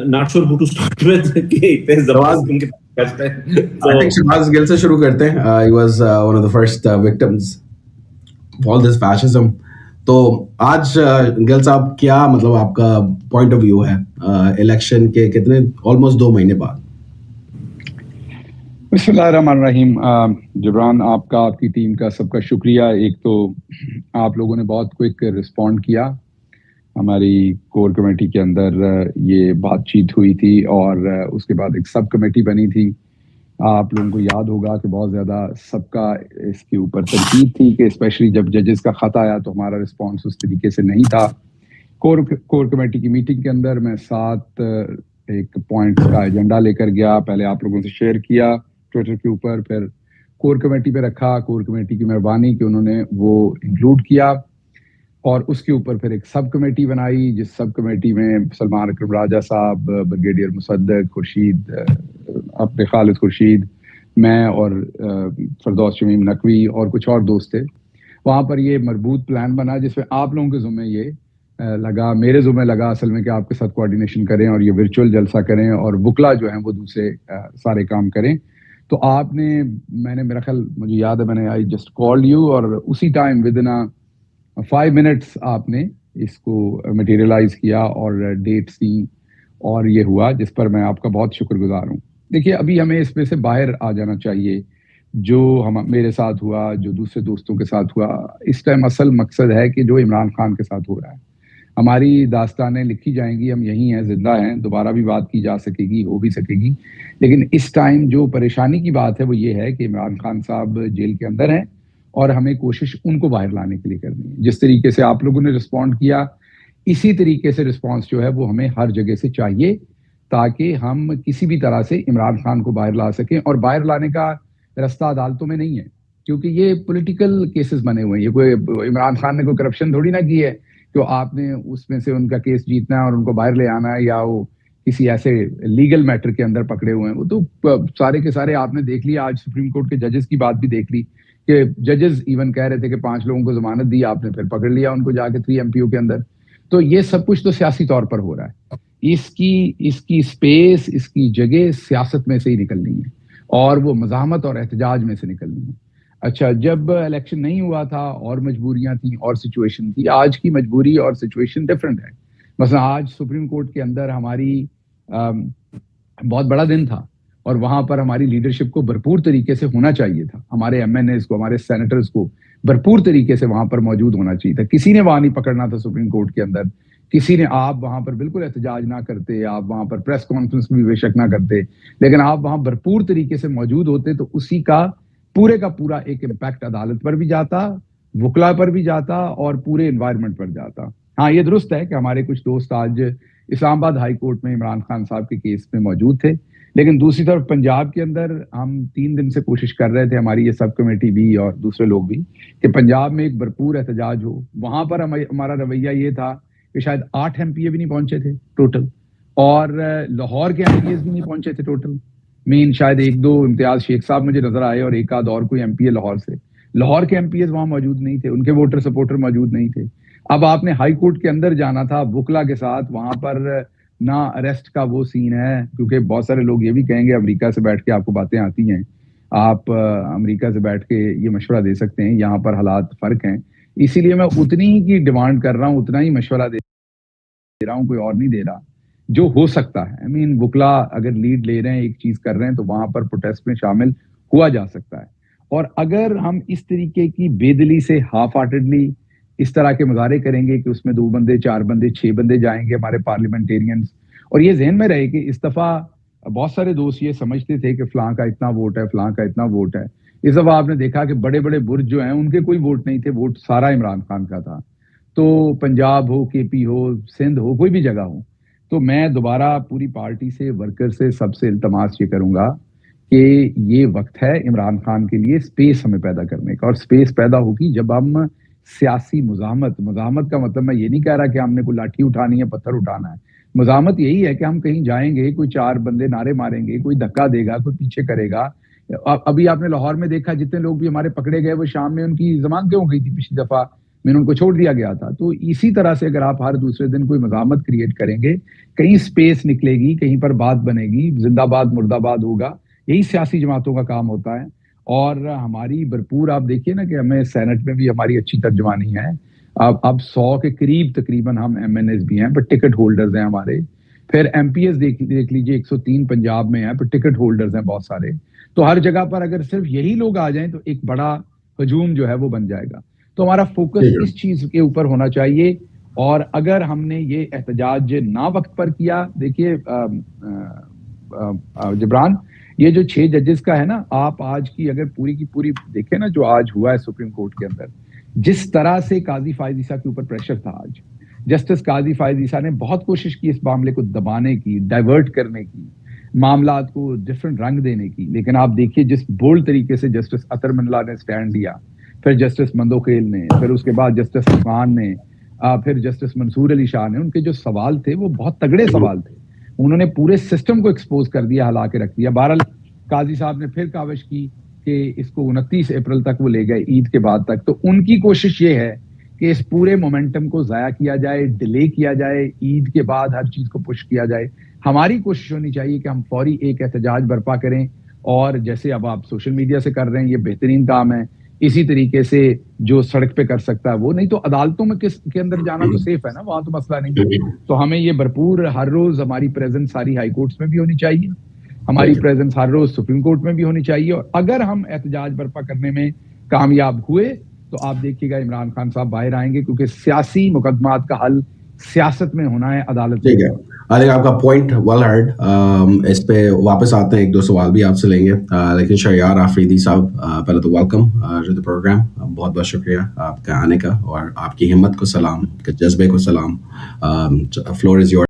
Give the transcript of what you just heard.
not sure who to start with. کہ اتنے زبردست ان کے کشٹ ہے. I think Shahbaz Gill سے شروع کرتے ہیں. He was one of the first victims of all this fascism. تو آج گل صاحب کیا مطلب آپ کا پوائنٹ آف ویو ہے الیکشن کے کتنے آلموسٹ 2 مہینے بعد؟ بسم اللہ الرحمن الرحیم. جبران آپ کا، آپ کی ٹیم کا سب کا شکریہ. ایک تو آپ لوگوں نے بہت کوئک رسپونڈ کیا. ہماری کور کمیٹی کے اندر یہ بات چیت ہوئی تھی اور اس کے بعد ایک سب کمیٹی بنی تھی. آپ لوگوں کو یاد ہوگا کہ بہت زیادہ سب کا اس کے اوپر تنقید تھی کہ اسپیشلی جب ججز کا خط آیا تو ہمارا رسپانس اس طریقے سے نہیں تھا. کور کمیٹی کی میٹنگ کے اندر میں 7 ایک پوائنٹس کا ایجنڈا لے کر گیا. پہلے آپ لوگوں سے شیئر کیا ٹویٹر کے اوپر، پھر کور کمیٹی پہ رکھا. کور کمیٹی کی مہربانی کہ انہوں نے وہ انکلوڈ کیا اور اس کے اوپر پھر ایک سب کمیٹی بنائی جس سب کمیٹی میں سلمان اکرم راجہ صاحب، بریگیڈیئر مصدق، خورشید اپنے خالد خورشید، میں اور فردوس شمیم نقوی اور کچھ اور دوست تھے. وہاں پر یہ مربوط پلان بنا جس میں آپ لوگوں کے ذمہ یہ لگا، میرے ذمہ لگا اصل میں کہ آپ کے ساتھ کوآرڈینیشن کریں اور یہ ورچوئل جلسہ کریں اور وکلا جو ہیں وہ دوسرے سارے کام کریں. تو آپ نے، میں نے، میرا خیال مجھے یاد ہے، میں نے آئی جسٹ کالڈ یو اور اسی ٹائم ود ان 5 منٹس آپ نے اس کو مٹیریلائز کیا اور ڈیٹس دی اور یہ ہوا جس پر میں آپ کا بہت شکر گزار ہوں. دیکھیے ابھی ہمیں اس میں سے باہر آ جانا چاہیے. جو میرے ساتھ ہوا، جو دوسرے دوستوں کے ساتھ ہوا، اس ٹائم اصل مقصد ہے کہ جو عمران خان کے ساتھ ہو رہا ہے. ہماری داستانیں لکھی جائیں گی، ہم یہیں ہیں، زندہ ہیں، دوبارہ بھی بات کی جا سکے گی، ہو بھی سکے گی. لیکن اس ٹائم جو پریشانی کی بات ہے وہ یہ ہے کہ عمران خان صاحب جیل کے اندر ہیں اور ہمیں کوشش ان کو باہر لانے کے لیے کرنی ہے. جس طریقے سے آپ لوگوں نے رسپونڈ کیا اسی طریقے سے رسپانس جو ہے وہ ہمیں ہر جگہ سے چاہیے تاکہ ہم کسی بھی طرح سے عمران خان کو باہر لا سکیں. اور باہر لانے کا راستہ عدالتوں میں نہیں ہے کیونکہ یہ پولیٹیکل کیسز بنے ہوئے ہیں. یہ کوئی عمران خان نے کوئی کرپشن تھوڑی نہ کی ہے کہ آپ نے اس میں سے ان کا کیس جیتنا ہے اور ان کو باہر لے آنا ہے، یا وہ کسی ایسے لیگل میٹر کے اندر پکڑے ہوئے ہیں. وہ تو سارے کے سارے آپ نے دیکھ لیا. آج سپریم کورٹ کے ججز کی بات بھی دیکھ لی کہ ججز ایون کہہ رہے تھے کہ 5 لوگوں کو ضمانت دی، آپ نے پھر پکڑ لیا ان کو جا کے 3 MPO کے اندر. تو یہ سب کچھ تو سیاسی طور پر ہو رہا ہے. اس کی اسپیس، اس کی جگہ سیاست میں سے ہی نکلنی ہے اور وہ مزاحمت اور احتجاج میں سے نکلنی ہے. اچھا، جب الیکشن نہیں ہوا تھا اور مجبوریاں تھیں اور سچویشن تھی. آج کی مجبوری اور سچویشن ڈفرینٹ ہے. مثلا آج سپریم کورٹ کے اندر ہماری بہت بڑا دن تھا اور وہاں پر ہماری لیڈرشپ کو بھرپور طریقے سے ہونا چاہیے تھا. ہمارے MNAs کو، ہمارے سینیٹرز کو بھرپور طریقے سے وہاں پر موجود ہونا چاہیے تھا. کسی نے وہاں نہیں پکڑنا تھا سپریم کورٹ کے اندر. کسی نے، آپ وہاں پر بالکل احتجاج نہ کرتے، آپ وہاں پر پریس کانفرنس بھی بے شک نہ کرتے، لیکن آپ وہاں بھرپور طریقے سے موجود ہوتے تو اسی کا پورا ایک امپیکٹ عدالت پر بھی جاتا، وکلا پر بھی جاتا اور پورے انوائرمنٹ پر جاتا. ہاں، یہ درست ہے کہ ہمارے کچھ دوست آج اسلام آباد ہائی کورٹ میں عمران خان صاحب کے کیس میں موجود تھے، لیکن دوسری طرف پنجاب کے اندر ہم 3 دن سے کوشش کر رہے تھے، ہماری یہ سب کمیٹی بھی اور دوسرے لوگ بھی، کہ پنجاب میں ایک بھرپور احتجاج ہو. وہاں پر ہمارا رویہ یہ تھا کہ شاید 8 MPA بھی نہیں پہنچے تھے ٹوٹل، اور لاہور کے MPAs بھی نہیں پہنچے تھے ٹوٹل. مین شاید 1-2 امتیاز شیخ صاحب مجھے نظر آئے اور ایک آدھ اور کوئی MPA لاہور سے. لاہور کے MPAs وہاں موجود نہیں تھے، ان کے ووٹر سپورٹر موجود نہیں تھے. اب آپ نے ہائی کورٹ کے اندر جانا تھا وکلا کے ساتھ، وہاں پر نہ اریسٹ کا وہ سین ہے، کیونکہ بہت سارے لوگ یہ بھی کہیں گے امریکہ سے بیٹھ کے آپ کو باتیں آتی ہیں، آپ امریکہ سے بیٹھ کے یہ مشورہ دے سکتے ہیں، یہاں پر حالات فرق ہیں. اسی لیے میں اتنی ہی کی ڈیمانڈ کر رہا ہوں، اتنا ہی مشورہ دے رہا ہوں، کوئی اور نہیں دے رہا جو ہو سکتا ہے. وکلا اگر لیڈ لے رہے ہیں، ایک چیز کر رہے ہیں، تو وہاں پر پروٹیسٹ میں شامل ہوا جا سکتا ہے. اور اگر ہم اس طریقے کی بے دلی سے ہاف ہارٹڈلی اس طرح کے مظاہرے کریں گے کہ اس میں 2 بندے 4 بندے 6 بندے جائیں گے ہمارے پارلیمنٹیرینز، اور یہ ذہن میں رہے کہ اس دفعہ بہت سارے دوست یہ سمجھتے تھے کہ فلاں کا اتنا ووٹ ہے، فلاں کا اتنا ووٹ ہے. اس دفعہ آپ نے دیکھا کہ بڑے بڑے برج جو ہیں ان کے کوئی ووٹ نہیں تھے، ووٹ سارا عمران خان کا تھا. تو پنجاب ہو، KP ہو، سندھ ہو، کوئی بھی جگہ ہو. تو میں دوبارہ پوری پارٹی سے، ورکر سے، سب سے التماس یہ کروں گا کہ یہ وقت ہے عمران خان کے لیے سپیس ہمیں پیدا کرنے کا. اور سپیس پیدا ہوگی جب ہم سیاسی مزاحمت کا مطلب میں یہ نہیں کہہ رہا کہ ہم نے کوئی لاٹھی اٹھانی ہے، پتھر اٹھانا ہے. مزاحمت یہی ہے کہ ہم کہیں جائیں گے، کوئی 4 بندے نعرے ماریں گے، کوئی دھکا دے گا، کوئی پیچھے کرے گا. ابھی آپ نے لاہور میں دیکھا جتنے لوگ بھی ہمارے پکڑے گئے وہ شام میں ان کی ضمانتیں ہو گئی تھی پچھلی دفعہ میں نے ان کو چھوڑ دیا گیا تھا. تو اسی طرح سے اگر آپ ہر دوسرے دن کوئی مزاحمت کریٹ کریں گے, کہیں اسپیس نکلے گی, کہیں پر بات بنے گی, زندہ باد مردہ باد ہوگا. یہی سیاسی جماعتوں کا کام ہوتا ہے. اور ہماری بھرپور آپ دیکھیے نا کہ ہمیں سینٹ میں بھی ہماری اچھی ترجمانی ہے. اب 100 کے قریب تقریباً ہم ایم این ایز بھی ہیں, پر ٹکٹ ہولڈرز ہیں ہمارے. پھر ایم پی ایس دیکھ لیجیے 103 پنجاب میں ہیں, پر ٹکٹ ہولڈرز ہیں بہت سارے. تو ہر جگہ پر اگر صرف یہی لوگ آ جائیں تو ایک بڑا ہجوم جو ہے وہ بن جائے گا. تو ہمارا فوکس اس چیز کے اوپر ہونا چاہیے. اور اگر ہم نے یہ احتجاج نہ وقت پر کیا, دیکھیے جبران, یہ جو 6 ججز کا ہے نا, آپ آج کی اگر پوری کی پوری دیکھیں نا جو آج ہوا ہے سپریم کورٹ کے اندر, جس طرح سے قاضی فائز عیسیٰ کے اوپر پریشر تھا آج, جسٹس قاضی فائز عیسیٰ نے بہت کوشش کی اس معاملے کو دبانے کی, ڈائیورٹ کرنے کی, معاملات کو ڈفرنٹ رنگ دینے کی. لیکن آپ دیکھیے جس بولڈ طریقے سے جسٹس اطہر من اللہ نے سٹینڈ لیا, پھر جسٹس مندوخیل نے, پھر اس کے بعد جسٹس عثمان نے, پھر جسٹس منصور علی شاہ نے, ان کے جو سوال تھے وہ بہت تگڑے سوال تھے. انہوں نے پورے سسٹم کو ایکسپوز کر دیا, ہلا کے رکھ دیا. بہرحال قاضی صاحب نے پھر کاوش کی کہ اس کو 29 اپریل تک وہ لے گئے, عید کے بعد تک. تو ان کی کوشش یہ ہے کہ اس پورے مومنٹم کو ضائع کیا جائے, ڈیلے کیا جائے, عید کے بعد ہر چیز کو پش کیا جائے. ہماری کوشش ہونی چاہیے کہ ہم فوری ایک احتجاج برپا کریں, اور جیسے اب آپ سوشل میڈیا سے کر رہے ہیں, یہ بہترین کام ہے. اسی طریقے سے جو سڑک پہ کر سکتا ہے وہ, نہیں تو عدالتوں میں کے اندر جانا تو سیف ہے نا, وہاں تو مسئلہ نہیں. تو ہمیں یہ بھرپور ہر روز ہماری پریزنس ساری ہائی کورٹس میں بھی ہونی چاہیے, ہماری پریزنس ہر روز سپریم کورٹ میں بھی ہونی چاہیے. اور اگر ہم احتجاج برپا کرنے میں کامیاب ہوئے تو آپ دیکھیے گا عمران خان صاحب باہر آئیں گے, کیونکہ سیاسی مقدمات کا حل سیاست میں ہونا ہے, عدالت میں. ٹھیک ہے, آئی تھنک آپ کا پوائنٹ ویل ہرڈ. اس پہ واپس آتے ہیں, 1-2 سوال بھی آپ سے لیں گے. لیکن شہریار آفریدی صاحب, پہلے تو ویلکم ٹو دی پروگرام. بہت بہت شکریہ آپ کا آنے کا, اور آپ کی ہمت کو سلام, جذبے کو سلام. Floor is your.